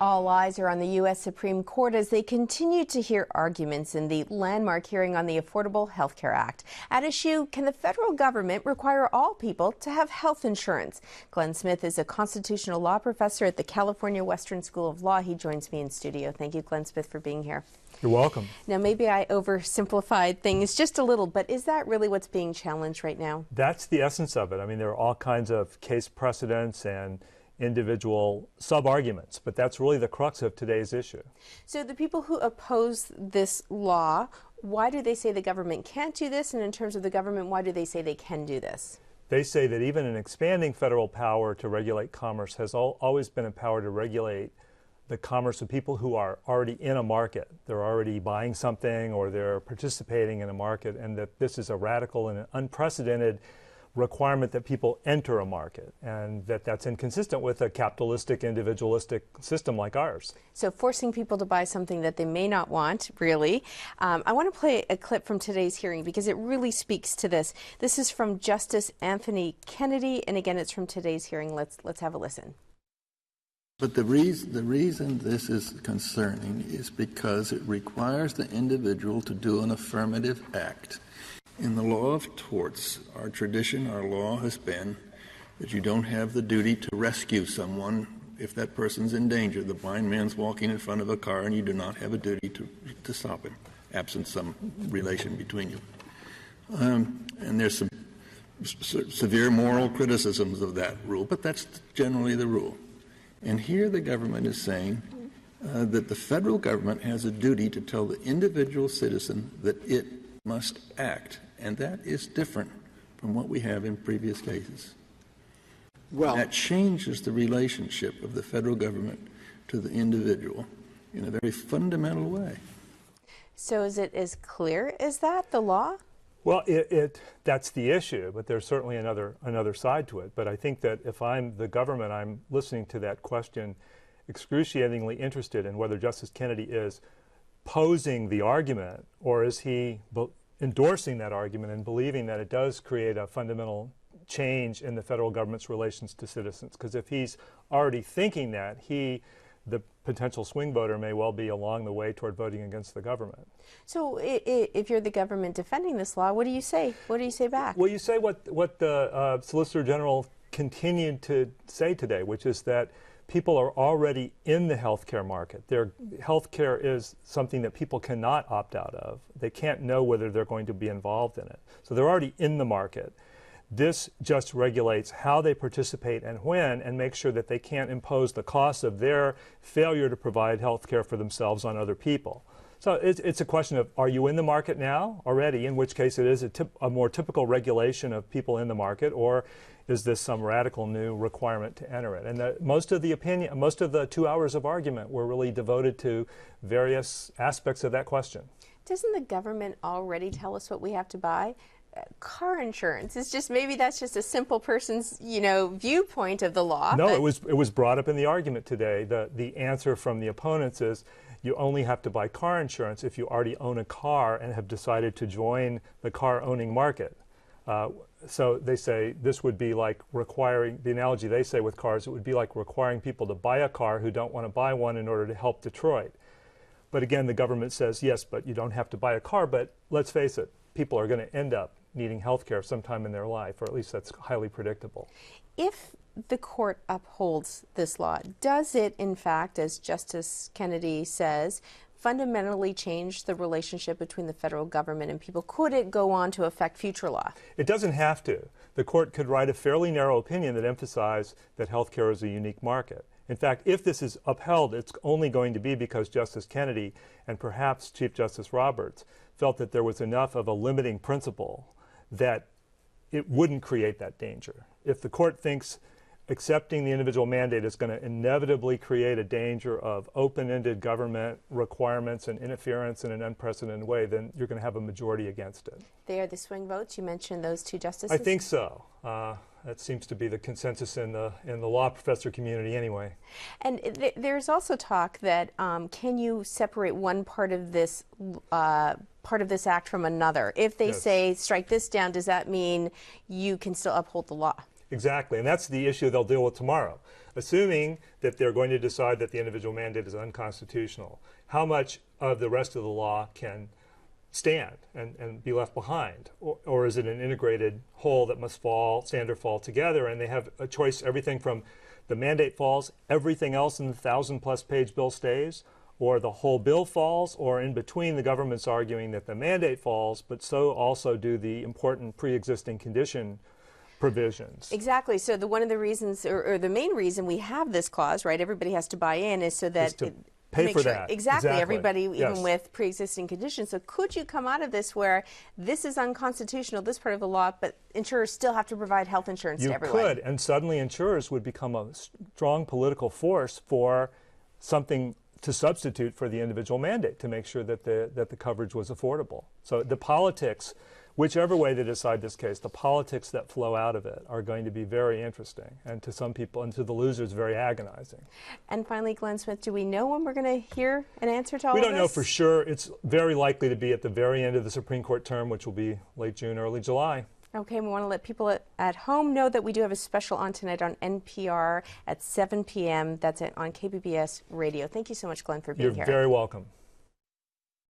All eyes are on the U.S. Supreme Court as they continue to hear arguments in the landmark hearing on the Affordable Health Care Act. At issue, can the federal government require all people to have health insurance? Glenn Smith is a constitutional law professor at the California Western School of Law. He joins me in studio. Thank you, Glenn Smith, for being here. You're welcome. Now, maybe I oversimplified things just a little, but is that really what's being challenged right now? That's the essence of it. I mean, there are all kinds of case precedents and individual sub-arguments, but that's really the crux of today's issue. So the people who oppose this law, why do they say the government can't do this? And in terms of the government, why do they say they can do this? They say that even an expanding federal power to regulate commerce has always been a power to regulate the commerce of people who are already in a market. They're already buying something or they're participating in a market, and that this is a radical and an unprecedented requirement that people enter a market, and that's inconsistent with a capitalistic, individualistic system like ours. So forcing people to buy something that they may not want, really. I want to play a clip from today's hearing because it really speaks to this. This is from Justice Anthony Kennedy, and again, it's from today's hearing. Let's have a listen. But the reason this is concerning is because it requires the individual to do an affirmative act. In the law of torts, our tradition, our law has been that you don't have the duty to rescue someone if that person's in danger. The blind man's walking in front of a car and you do not have a duty to stop him, absent some relation between you. And there's some severe moral criticisms of that rule, but that's generally the rule. And here the government is saying that the federal government has a duty to tell the individual citizen that it must act, and that is different from what we have in previous cases. Well, that changes the relationship of the federal government to the individual in a very fundamental way. So is it as clear as that, the law? Well, that's the issue, but there's certainly another side to it. But I think that if I'm the government, I'm listening to that question excruciatingly interested in whether Justice Kennedy is posing the argument, or is he endorsing that argument and believing that it does create a fundamental change in the federal government's relations to citizens? Because if he's already thinking that, the potential swing voter, may well be along the way toward voting against the government. So if you're the government defending this law, what do you say? What do you say back? Well, you say what the Solicitor General continued to say today, which is that people are already in the healthcare market. Their healthcare is something that people cannot opt out of. They can't know whether they're going to be involved in it. So they're already in the market. This just regulates how they participate and when, and makes sure that they can't impose the cost of their failure to provide health care for themselves on other people. So it's a question of, are you in the market now already, in which case it is a more typical regulation of people in the market, or is this some radical new requirement to enter it? And most of the 2 hours of argument were really devoted to various aspects of that question. Doesn't the government already tell us what we have to buy? Car insurance is just, maybe that's just a simple person's, viewpoint of the law. No, it was brought up in the argument today. The answer from the opponents is you only have to buy car insurance if you already own a car and have decided to join the car owning market. So they say this would be like requiring, the analogy they say with cars, it would be like requiring people to buy a car who don't want to buy one in order to help Detroit. But again, the government says, yes, but you don't have to buy a car. But let's face it, people are going to end up needing health care sometime in their life, or at least that's highly predictable. If the court upholds this law, does it, in fact, as Justice Kennedy says, fundamentally change the relationship between the federal government and people? Could it go on to affect future law? It doesn't have to. The court could write a fairly narrow opinion that emphasized that health care is a unique market. In fact, if this is upheld, it's only going to be because Justice Kennedy and perhaps Chief Justice Roberts felt that there was enough of a limiting principle that it wouldn't create that danger. If the court thinks accepting the individual mandate is going to inevitably create a danger of open-ended government requirements and interference in an unprecedented way, then you're going to have a majority against it. They are the swing votes. You mentioned those two justices. I think so. That seems to be the consensus in the law professor community anyway. And there's also talk that can you separate one part of this act from another? If they say strike this down, does that mean you can still uphold the law? Exactly, and that's the issue they'll deal with tomorrow. Assuming that they're going to decide that the individual mandate is unconstitutional, how much of the rest of the law can stand and be left behind? Or is it an integrated whole that must stand or fall together? And they have a choice, everything from the mandate falls, everything else in the 1,000+ page bill stays, or the whole bill falls, or in between the government's arguing that the mandate falls, but so also do the important pre-existing condition provisions. Exactly. So one of the reasons, or the main reason we have this clause, right, everybody has to buy in, is so that pay for sure, that. Exactly. Everybody, Yes. even with pre-existing conditions. So could you come out of this where this is unconstitutional, this part of the law, but insurers still have to provide health insurance to everyone? You could, and suddenly insurers would become a strong political force for something to substitute for the individual mandate to make sure that the coverage was affordable. So the politics, whichever way they decide this case, the politics that flow out of it are going to be very interesting, and to some people, and to the losers, very agonizing. And finally, Glenn Smith, do we know when we're going to hear an answer to all of this? We don't know for sure. It's very likely to be at the very end of the Supreme Court term, which will be late June, early July. Okay, we want to let people at home know that we do have a special on tonight on NPR at 7 p.m. That's it on KPBS Radio. Thank you so much, Glenn, for being here. You're very welcome.